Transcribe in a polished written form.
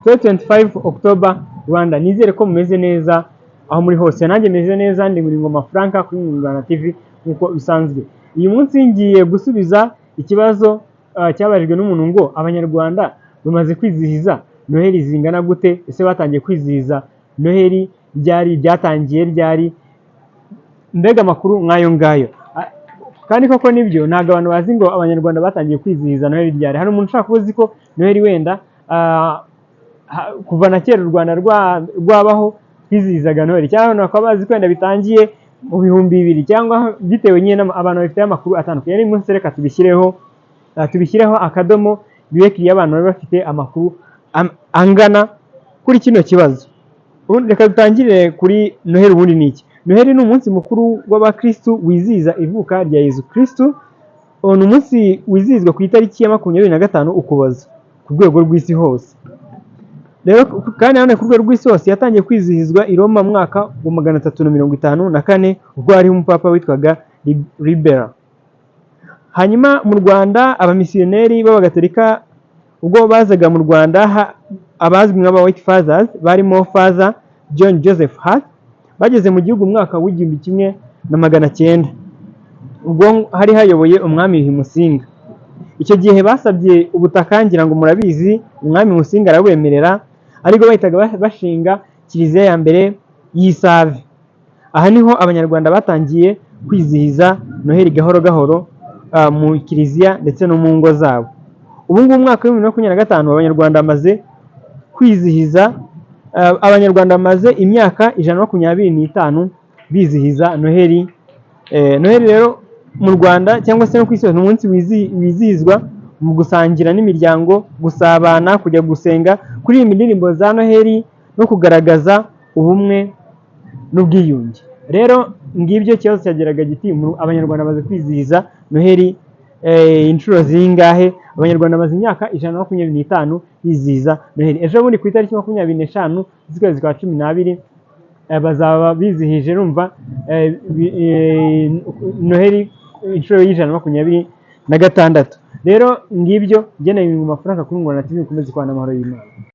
25 October Rwanda, nizere ko mumeze neza aho muri hose. Nanjye meze neza, ndi muri Ngoma Frank kuri Ngoma TV nkuko bisanzwe. Uyu munsi ngiye gusubiza ikibazo cyabajijwe n'umuntu ngo abanyarwanda bamaze kwizihiza Noheli zingana gute, ese batangiye kwizihiza Noheli ryari, byatangiye ryari, mbega amakuru nk'ayo ngayo. Kandi koko nibyo, ntabwo abantu bazi ngo abanyarwanda batangiye kwizihiza Noheli ryari. Hari umuntu ushaka kuzi ko Noheli wenda kuva na kera u Rwanda rwabaho twizihizaga Noheli, cyangwa abantu bakaba bazi ko wenda bitangiye mu 2000 cyangwa bitewe nyine abantu bafite amakuru atandukanye. Rero umunsi reka tubishyireho akadomo birekiriye abantu bari bafite amakuru angana kuri kino kibazo. Reka dutangire kuri Noheli. Ubundi ni iki? Noheli ni umunsi mukuru w'abakristu wizihiza ivuka rya Yezu Kristu. Ni umunsi wizihizwa ku itariki ya 25 Ukuboza ku rwego rw'isi hose. Rero kandi nanone ku rwego rw'isi hose yatangiye kwizihizwa i Roma mu mwaka wa 354 ubwo hariho umupapa witwaga Libera. Hanyuma mu Rwanda abamisiyoneri b'abagatolika ubwo bazaga mu Rwanda, abazwi nk'aba White Fathers barimo Father John Joseph Hart, bageze mu gihugu mu mwaka w'1900 ubwo hari hayoboye umwami Yuhi Musinga. Icyo gihe basabye ubutaka, ngira ngo murabizi, umwami Musinga arabemerera, ariko bahitaga bashinga kiliziya ya mbere y'Isave. Aha niho abanyarwanda batangiye kwizihiza Noheli gahoro gahoro mu kiliziya ndetse no mu ngo zabo. Ubu ngubu mwaka wa 2025 abanyarwanda bamaze kwizihiza, abanyarwanda bamaze imyaka 125 bizihiza Noheli. Noheli rero mu Rwanda cyangwa se no ku isi hose ni umunsi wizihizwa mu gusangira n'imiryango, gusabana, kujya gusenga, kuririmba indirimbo za Noheli no kugaragaza ubumwe n'ubwiyunge. Rero ngibyo kibazo cyageraga giti abanyarwanda baze kwizihiza Noheli inshuro zingahe. Abanyarwanda baze imyaka 125 bizihiza Noheli. Ejo bundi ku itariki 25 z'ukwezi kwa 12 bazaba bizihije numva Noheli inshuro y'126. Rero ngibyo geneye mu mafaranga kuri Ngoma TV, mukomeze kubana amahoro y'Imana.